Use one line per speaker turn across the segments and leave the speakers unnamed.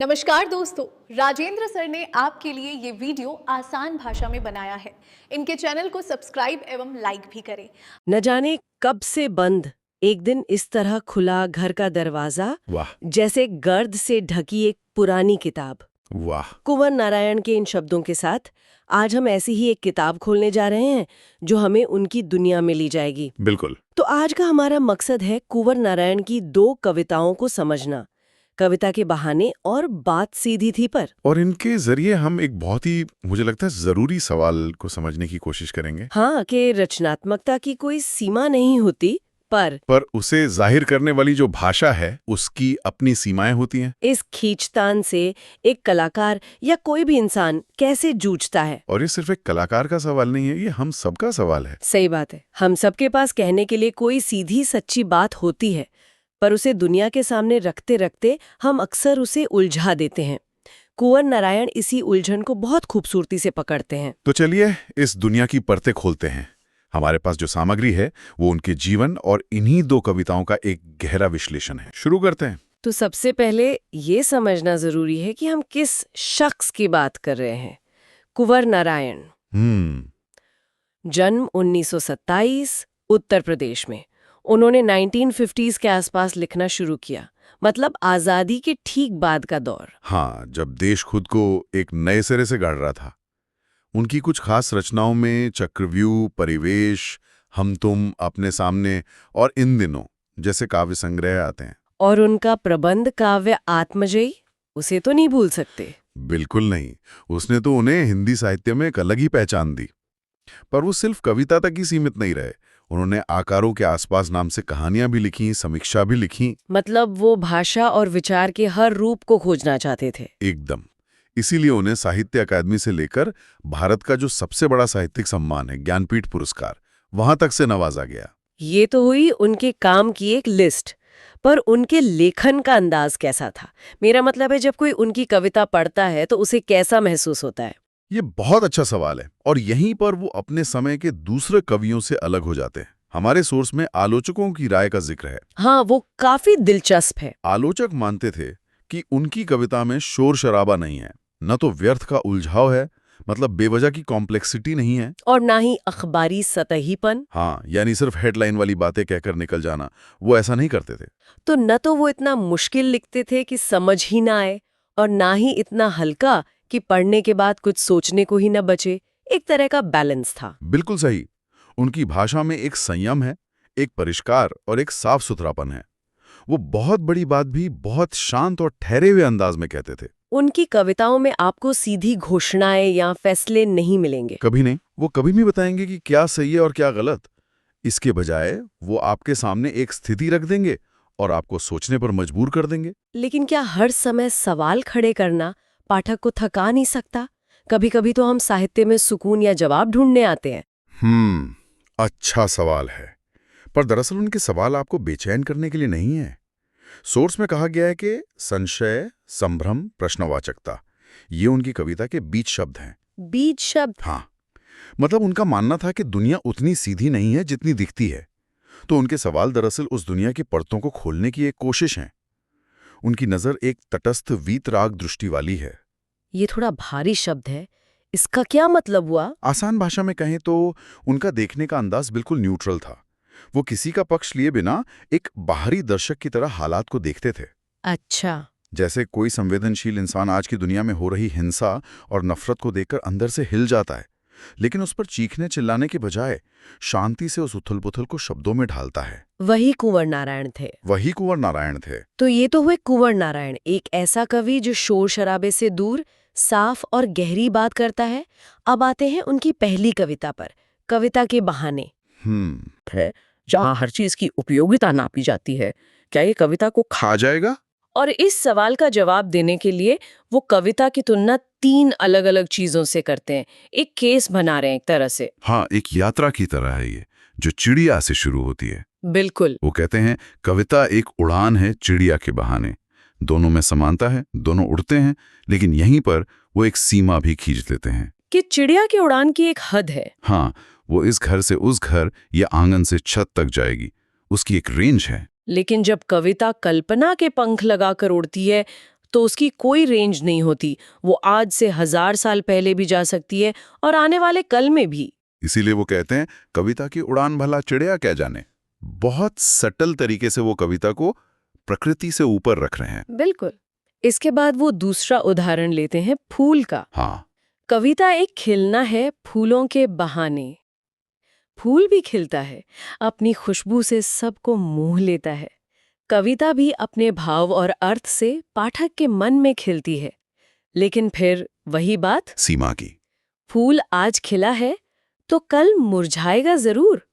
नमस्कार दोस्तों, राजेंद्र सर ने आपके लिए ये वीडियो आसान भाषा में बनाया है। इनके चैनल को सब्सक्राइब एवं लाइक भी करें।
न जाने कब से बंद एक दिन इस तरह खुला घर का दरवाजा,
वाह
जैसे गर्द से ढकी एक पुरानी किताब।
वाह।
कुंवर नारायण के इन शब्दों के साथ आज हम ऐसी ही एक किताब खोलने जा रहे हैं जो हमें उनकी दुनिया में ले जाएगी।
बिल्कुल।
तो आज का हमारा मकसद है कुंवर नारायण की दो कविताओं को समझना, कविता के बहाने और बात सीधी थी पर।
और इनके जरिए हम एक बहुत ही, मुझे लगता है, जरूरी सवाल को समझने की कोशिश करेंगे।
हाँ, कि रचनात्मकता की कोई सीमा नहीं होती, पर
उसे जाहिर करने वाली जो भाषा है उसकी अपनी सीमाएं होती हैं।
इस खींचतान से एक कलाकार या कोई भी इंसान कैसे जूझता है।
और ये सिर्फ एक कलाकार का सवाल नहीं है, ये हम सबका सवाल है।
सही बात है, हम सबके पास कहने के लिए कोई सीधी सच्ची बात होती है, पर उसे दुनिया के सामने रखते रखते हम अक्सर उसे उलझा देते हैं। कुंवर नारायण इसी उलझन को बहुत खूबसूरती से पकड़ते हैं।
तो चलिए इस दुनिया की परतें खोलते हैं। हमारे पास जो सामग्री है वो उनके जीवन और इन्हीं दो कविताओं का एक गहरा विश्लेषण है। शुरू करते हैं।
तो सबसे पहले ये समझना जरूरी है कि हम किस शख्स की बात कर रहे हैं। कुंवर नारायण, जन्म 1927, उत्तर प्रदेश में। उन्होंने 1950s के आसपास लिखना शुरू किया, मतलब आजादी के ठीक बाद का दौर।
हाँ, जब देश खुद को एक नए सिरे से गढ़ रहा था। उनकी कुछ खास रचनाओं में चक्रव्यूह, परिवेश, हम तुम, अपने सामने और इन दिनों जैसे काव्य संग्रह आते हैं।
और उनका प्रबंध काव्य आत्मजयी, उसे तो नहीं भूल सकते।
बिल्कुल नहीं। उसने तो उन्हें हिंदी साहित्य में एक अलग ही पहचान दी। पर वो सिर्फ कविता तक ही सीमित नहीं रहे। उन्होंने आकारों के आसपास नाम से कहानियां भी लिखी, समीक्षा भी लिखी।
मतलब वो भाषा और विचार के हर रूप को खोजना चाहते थे।
एकदम। इसीलिए उन्हें साहित्य अकादमी से लेकर भारत का जो सबसे बड़ा साहित्यिक सम्मान है, ज्ञानपीठ पुरस्कार, वहां तक से नवाजा गया।
ये तो हुई उनके काम की एक लिस्ट, पर उनके लेखन का अंदाज कैसा था? मेरा मतलब है, जब कोई उनकी कविता पढ़ता है तो उसे कैसा महसूस होता है?
ये बहुत अच्छा सवाल है और यहीं पर वो अपने समय के दूसरे कवियों से अलग हो जाते हैं। हमारे सोर्स में आलोचकों की राय का जिक्र है।
हाँ, वो काफी दिलचस्प है।
आलोचक मानते थे कि उनकी कविता में शोर शराबा नहीं है, न तो व्यर्थ का उलझाव है, मतलब बेवजह की कॉम्प्लेक्सिटी नहीं है,
और ना ही अखबारी सतहीपन।
हाँ, यानी सिर्फ हेडलाइन वाली बातें कहकर निकल जाना, वो ऐसा नहीं करते थे।
तो न तो वो इतना मुश्किल लिखते थे कि समझ ही ना आए, और ना ही इतना हल्का कि पढ़ने के बाद कुछ सोचने को ही न बचे। एक तरह का बैलेंस था।
बिल्कुल सही। उनकी भाषा में एक संयम है, एक परिष्कार और एक साफ सुथरापन है। वो बहुत बड़ी बात भी बहुत शांत और ठहरे हुए अंदाज में कहते थे।
उनकी कविताओं में आपको सीधी घोषणाएं या फैसले नहीं मिलेंगे।
कभी नहीं। वो कभी नहीं बताएंगे कि क्या सही है और क्या गलत। इसके बजाय वो आपके सामने एक स्थिति रख देंगे और आपको सोचने पर मजबूर कर देंगे।
लेकिन क्या हर समय सवाल खड़े करना पाठक को थका नहीं सकता? कभी कभी तो हम साहित्य में सुकून या जवाब ढूंढने आते हैं।
अच्छा सवाल है। पर दरअसल उनके सवाल आपको बेचैन करने के लिए नहीं है। सोर्स में कहा गया है कि संशय, संभ्रम, प्रश्नवाचकता, ये उनकी कविता के बीच शब्द हैं।
बीच शब्द?
हाँ, मतलब उनका मानना था कि दुनिया उतनी सीधी नहीं है जितनी दिखती है। तो उनके सवाल दरअसल उस दुनिया की परतों को खोलने की एक कोशिश है। उनकी नजर एक तटस्थ वीतराग दृष्टि वाली है।
ये थोड़ा भारी शब्द है, इसका क्या मतलब हुआ?
आसान भाषा में कहें तो उनका देखने का अंदाज बिल्कुल न्यूट्रल था। वो किसी का पक्ष लिए बिना एक बाहरी दर्शक की तरह हालात को देखते थे।
अच्छा।
जैसे कोई संवेदनशील इंसान आज की दुनिया में हो रही हिंसा और नफरत को देखकर अंदर से हिल जाता है, लेकिन उस पर चीखने चिल्लाने के बजाय शांति से उस उथल-पुथल को शब्दों में ढालता है।
वही कुंवर नारायण थे।
वही कुंवर नारायण थे।
तो ये तो हुए कुंवर नारायण, एक ऐसा कवि जो शोर शराबे से दूर साफ और गहरी बात करता है। अब आते हैं उनकी पहली कविता पर, कविता के बहाने।
है जहाँ हर चीज की उपयोगिता नापी जाती है। क्या ये कविता को
खा जाएगा?
और इस सवाल का जवाब देने के लिए वो कविता की तुलना 3 अलग अलग चीजों से करते हैं। एक केस बना रहे हैं एक तरह से।
हाँ, एक यात्रा की तरह है ये, जो चिड़िया से शुरू होती है।
बिल्कुल।
वो कहते हैं कविता एक उड़ान है चिड़िया के बहाने। दोनों में समानता है, दोनों उड़ते हैं, लेकिन यहीं पर वो एक सीमा भी खींच लेते हैं
कि चिड़िया की उड़ान की एक हद है।
हाँ, वो इस घर से उस घर या आंगन से छत तक जाएगी, उसकी एक रेंज है।
लेकिन जब कविता कल्पना के पंख लगाकर उड़ती है तो उसकी कोई रेंज नहीं होती। वो आज से 1000 साल पहले भी जा सकती है और आने वाले कल में भी।
इसीलिए वो कहते हैं कविता की उड़ान भला चिड़िया क्या जाने। बहुत सटल तरीके से वो कविता को प्रकृति से ऊपर रख रहे हैं।
बिल्कुल। इसके बाद वो दूसरा उदाहरण लेते हैं फूल का।
हाँ,
कविता एक खिलना है फूलों के बहाने। फूल भी खिलता है, अपनी खुशबू से सबको मोह लेता है। कविता भी अपने भाव और अर्थ से पाठक के मन में खिलती है। लेकिन फिर वही बात,
सीमा की।
फूल आज खिला है तो कल मुरझाएगा जरूर।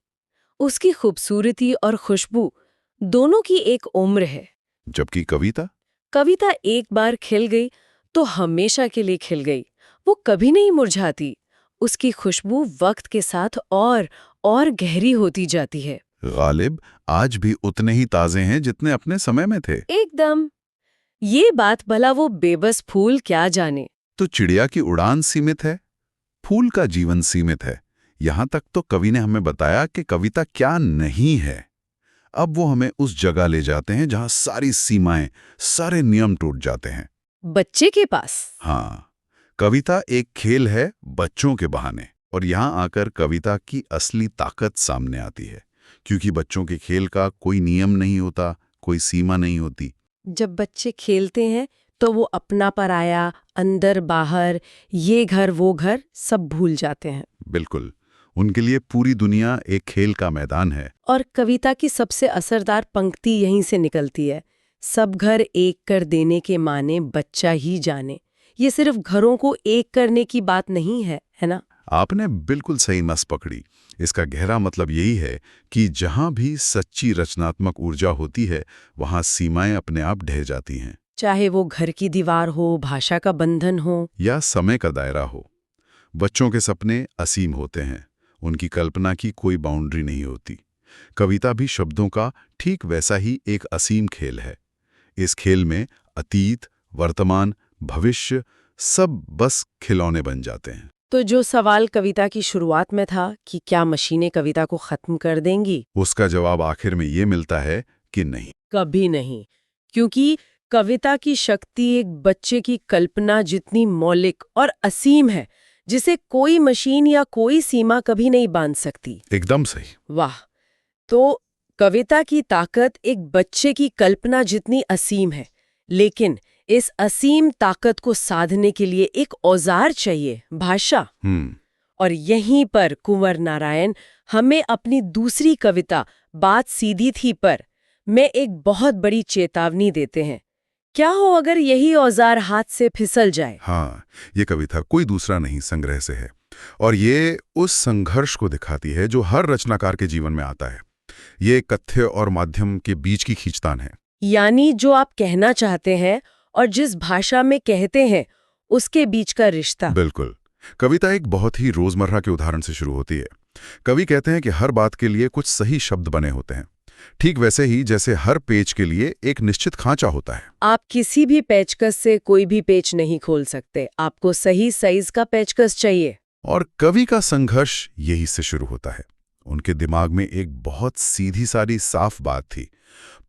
उसकी खूबसूरती और खुशबू दोनों की एक उम्र है।
जबकि कविता
एक बार खिल गई तो हमेशा के लिए खिल गई। वो कभी नहीं मुरझाती। उसकी खुशबू वक्त के साथ और गहरी होती जाती है।
गालिब आज भी उतने ही ताजे हैं जितने अपने समय में थे।
एकदम। ये बात भला वो बेबस फूल क्या जाने।
तो चिड़िया की उड़ान सीमित है, फूल का जीवन सीमित है। यहां तक तो कवि ने हमें बताया कि कविता क्या नहीं है। अब वो हमें उस जगह ले जाते हैं जहां सारी सीमाएं, सारे नियम टूट जाते हैं।
बच्चे के पास।
हाँ, कविता एक खेल है बच्चों के बहाने। और यहां आकर कविता की असली ताकत सामने आती है, क्योंकि बच्चों के खेल का कोई नियम नहीं होता, कोई सीमा नहीं होती।
जब बच्चे खेलते हैं तो वो अपना पराया, अंदर बाहर, ये घर वो घर सब भूल जाते हैं।
बिल्कुल, उनके लिए पूरी दुनिया एक खेल का मैदान है।
और कविता की सबसे असरदार पंक्ति यहीं से निकलती है, सब घर एक कर देने के माने बच्चा ही जाने। ये सिर्फ घरों को एक करने की बात नहीं है, है ना?
आपने बिल्कुल सही नस पकड़ी। इसका गहरा मतलब यही है कि जहां भी सच्ची रचनात्मक ऊर्जा होती है, वहां सीमाएं अपने आप ढह जाती हैं।
चाहे वो घर की दीवार हो, भाषा का बंधन हो,
या समय का दायरा हो। बच्चों के सपने असीम होते हैं, उनकी कल्पना की कोई बाउंड्री नहीं होती। कविता भी शब्दों का ठीक वैसा ही एक असीम खेल है। इस खेल में अतीत, वर्तमान, भविष्य सब बस खिलौने बन जाते हैं।
तो जो सवाल कविता की शुरुआत में था कि क्या मशीनें कविता को खत्म कर देंगी,
उसका जवाब आखिर में ये मिलता है कि नहीं,
कभी नहीं। क्योंकि कविता की शक्ति एक बच्चे की कल्पना जितनी मौलिक और असीम है, जिसे कोई मशीन या कोई सीमा कभी नहीं बांध सकती।
एकदम सही।
वाह! तो कविता की ताकत एक बच्चे की कल्पना जितनी असीम है, लेकिन इस असीम ताकत को साधने के लिए एक औजार चाहिए, भाषा। और यहीं पर कुंवर नारायण हमें अपनी दूसरी कविता बात सीधी थी पर में एक बहुत बड़ी चेतावनी देते हैं। क्या हो अगर यही औजार हाथ से फिसल जाए?
हाँ, ये कविता कोई दूसरा नहीं, संग्रह से है। और ये उस संघर्ष को दिखाती है जो हर रचनाकार के जीवन में आता है। ये कथ्य और माध्यम के बीच की खींचतान है।
यानी जो आप कहना चाहते हैं और जिस भाषा में कहते हैं, उसके बीच का रिश्ता।
बिल्कुल। कविता एक बहुत ही रोजमर्रा के उदाहरण से शुरू होती है। कवि कहते हैं कि हर बात के लिए कुछ सही शब्द बने होते हैं, ठीक वैसे ही जैसे हर पेच के लिए एक निश्चित खांचा होता है।
आप किसी भी पेचकस से कोई भी पेच नहीं खोल सकते, आपको सही साइज का पेचकस चाहिए।
और कवि का संघर्ष यही से शुरू होता है। उनके दिमाग में एक बहुत सीधी सारी साफ बात थी,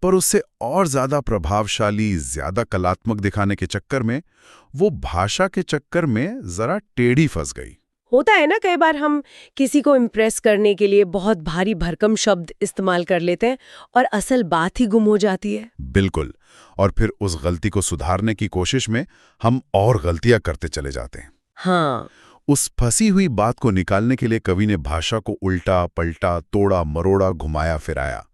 पर उससे और ज्यादा प्रभावशाली, ज्यादा कलात्मक दिखाने के चक्कर में वो भाषा के चक्कर में जरा टेढ़ी फंस गई।
होता है ना, कई बार हम किसी को इम्प्रेस करने के लिए बहुत भारी भरकम शब्द इस्तेमाल कर लेते हैं और असल बात ही गुम हो जाती है।
बिल्कुल। और फिर उस गलती को सुधारने की कोशिश में हम और गलतियां करते चले जाते हैं।
हाँ,
उस फंसी हुई बात को निकालने के लिए कवि ने भाषा को उल्टा पलटा, तोड़ा मरोड़ा, घुमाया फिराया।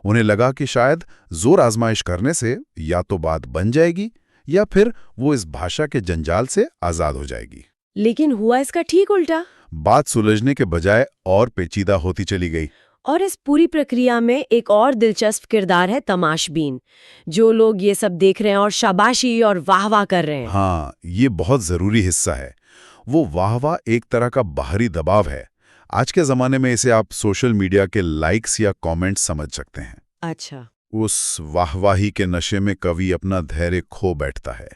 उन्हें लगा कि शायद जोर आजमाइश करने से या तो बात बन जाएगी या फिर वो इस भाषा के जंजाल से आजाद हो जाएगी।
लेकिन हुआ इसका ठीक उल्टा।
बात सुलझने के बजाय और पेचीदा होती चली गई।
और इस पूरी प्रक्रिया में एक और दिलचस्प किरदार है तमाशबीन, जो लोग ये सब देख रहे हैं और शाबाशी और वाह-वाह कर रहे हैं।
हाँ, ये बहुत जरूरी हिस्सा है। वो वाह-वाह एक तरह का बाहरी दबाव है। आज के जमाने में इसे आप सोशल मीडिया के लाइक्स या कमेंट्स समझ सकते हैं।
अच्छा।
उस वाहवाही के नशे में कवि अपना धैर्य खो बैठता है।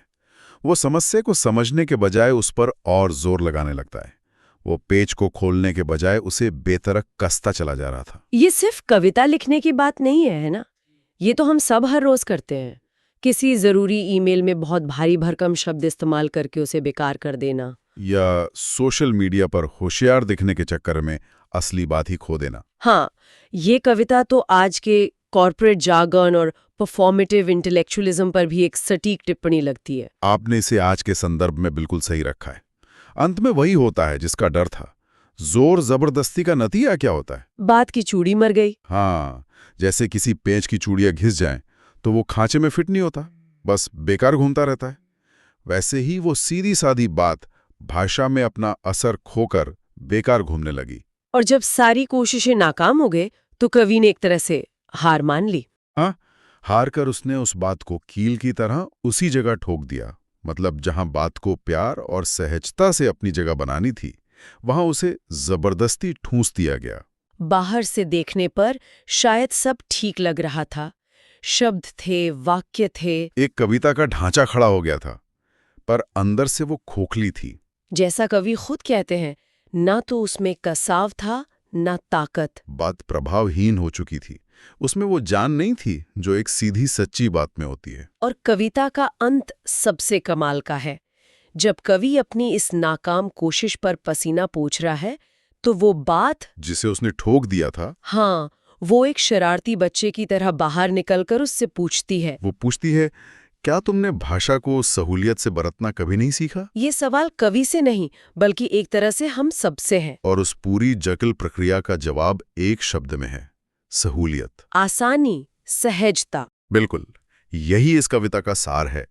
वो समस्या को समझने के बजाय उस पर और जोर लगाने लगता है। वो पेज को खोलने के बजाय उसे बेतरक कसता चला जा रहा था।
ये सिर्फ कविता लिखने की बात नहीं है ना? ये तो हम सब हर रोज करते हैं। किसी ज़रूरी ईमेल में बहुत भारी भरकम शब्द इस्तेमाल करके उसे बेकार कर देना।
या सोशल मीडिया पर होशियार दिखने के चक्कर में असली बात ही खो देना।
हाँ, ये कविता तो आज के कॉर्पोरेट जार्गन और परफॉर्मेटिव इंटेलेक्चुअलिज्म पर भी एक सटीक टिप्पणी लगती है।
आपने इसे आज के संदर्भ में बिल्कुल सही रखा है। अंत में वही होता है जिसका डर था। जोर जबरदस्ती का नतीजा क्या होता है?
बात की चूड़ी मर गई।
हाँ, जैसे किसी पेंच की चूड़ियां घिस जाएं तो वो खांचे में फिट नहीं होता, बस बेकार घूमता रहता है। वैसे ही वो सीधी सादी बात भाषा में अपना असर खोकर बेकार घूमने लगी।
और जब सारी कोशिशें नाकाम हो गए तो कवि ने एक तरह से हार मान ली।
हाँ, हार कर उसने उस बात को कील की तरह उसी जगह ठोक दिया। मतलब जहां बात को प्यार और सहजता से अपनी जगह बनानी थी, वहां उसे जबरदस्ती ठूंस दिया गया।
बाहर से देखने पर शायद सब ठीक लग रहा था, शब्द थे, वाक्य थे।
एक कविता का ढांचा खड़ा हो गया था, पर अंदर से वो खोखली थी।
जैसा कवि खुद कहते हैं, ना तो उसमें कसाव था, ना ताकत।
बात प्रभावहीन हो चुकी थी। उसमें वो जान नहीं थी जो एक सीधी सच्ची बात में होती है।
और कविता का अंत सबसे कमाल का है। जब कवि अपनी इस नाकाम कोशिश पर पसीना पोंछ रहा है, तो वो बात
जिसे उसने ठोक दिया था,
हाँ, वो एक शरारती बच्चे की तरह बाहर निकलकर उससे पूछती है।
वो पूछती है, क्या तुमने भाषा को सहूलियत से बरतना कभी नहीं सीखा?
ये सवाल कवि से नहीं, बल्कि एक तरह से हम सबसे है।
और उस पूरी जटिल प्रक्रिया का जवाब एक शब्द में है, सहूलियत।
आसानी, सहजता।
बिल्कुल, यही इस कविता का सार है।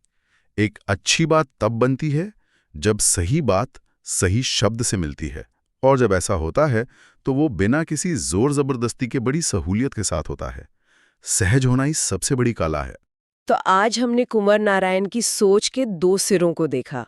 एक अच्छी बात तब बनती है जब सही बात सही शब्द से मिलती है, और जब ऐसा होता है तो वो बिना किसी जोर जबरदस्ती के बड़ी सहूलियत के साथ होता है। सहज होना ही सबसे बड़ी कला है।
तो आज हमने कुंवर नारायण की सोच के दो सिरों को देखा।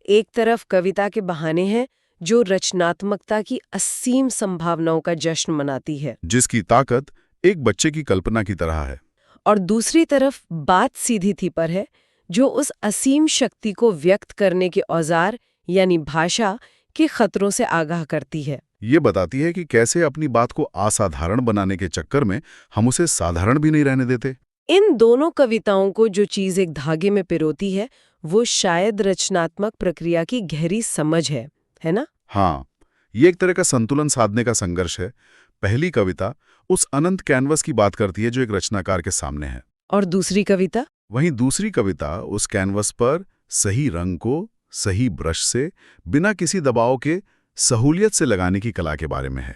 एक तरफ कविता के बहाने हैं जो रचनात्मकता की असीम संभावनाओं का जश्न मनाती है,
जिसकी ताकत एक बच्चे की कल्पना की तरह है।
और दूसरी तरफ बात सीधी थी पर है जो उस असीम शक्ति को व्यक्त करने के औजार यानी भाषा के खतरों से आगाह करती है।
ये बताती है कि कैसे अपनी बात को असाधारण बनाने के चक्कर में हम उसे साधारण भी नहीं रहने देते।
इन दोनों कविताओं को जो चीज एक धागे में पिरोती है, वो शायद रचनात्मक प्रक्रिया की गहरी समझ है ना?
हाँ, ये एक तरह का संतुलन साधने का संघर्ष है। पहली कविता उस अनंत कैनवस की बात करती है जो एक रचनाकार के सामने है,
और दूसरी कविता
वहीं दूसरी कविता उस कैनवस पर सही रंग को सही ब्रश से बिना किसी दबाव के सहूलियत से लगाने की कला के बारे में है।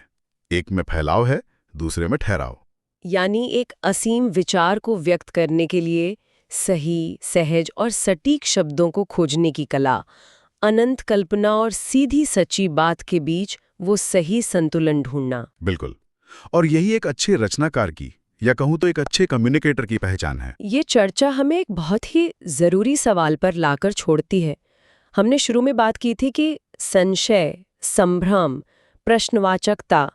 एक में फैलाव है, दूसरे में ठहराव।
यानी एक असीम विचार को व्यक्त करने के लिए सही, सहज और सटीक शब्दों को खोजने की कला, अनंत कल्पना और सीधी सच्ची बात के बीच वो सही संतुलन ढूंढना।
बिल्कुल, और यही एक अच्छे रचनाकार की, या कहूँ तो एक अच्छे कम्युनिकेटर की पहचान है।
ये चर्चा हमें एक बहुत ही जरूरी सवाल पर लाकर छोड़ती है। हमने शुरू में बात की थी कि संशय, संभ्रम, प्रश्नवाचकता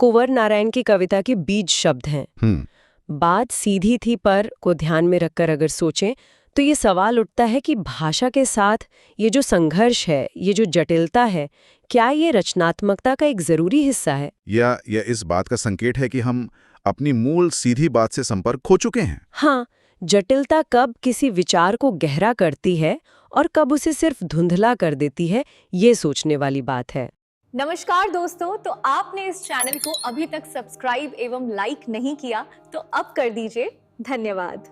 कुंवर नारायण की कविता के बीज शब्द हैं। बात सीधी थी पर को ध्यान में रखकर अगर सोचें तो ये सवाल उठता है कि भाषा के साथ ये जो संघर्ष है, ये जो जटिलता है, क्या ये रचनात्मकता का एक जरूरी हिस्सा है?
या इस बात का संकेत है कि हम अपनी मूल सीधी बात से संपर्क खो चुके हैं?
हाँ, जटिलता कब किसी विचार को गहरा करती है और कब उसे सिर्फ धुंधला कर देती है, ये सोचने वाली बात है।
नमस्कार दोस्तों, तो आपने इस चैनल को अभी तक सब्सक्राइब एवं लाइक नहीं किया तो अब कर दीजिए। धन्यवाद।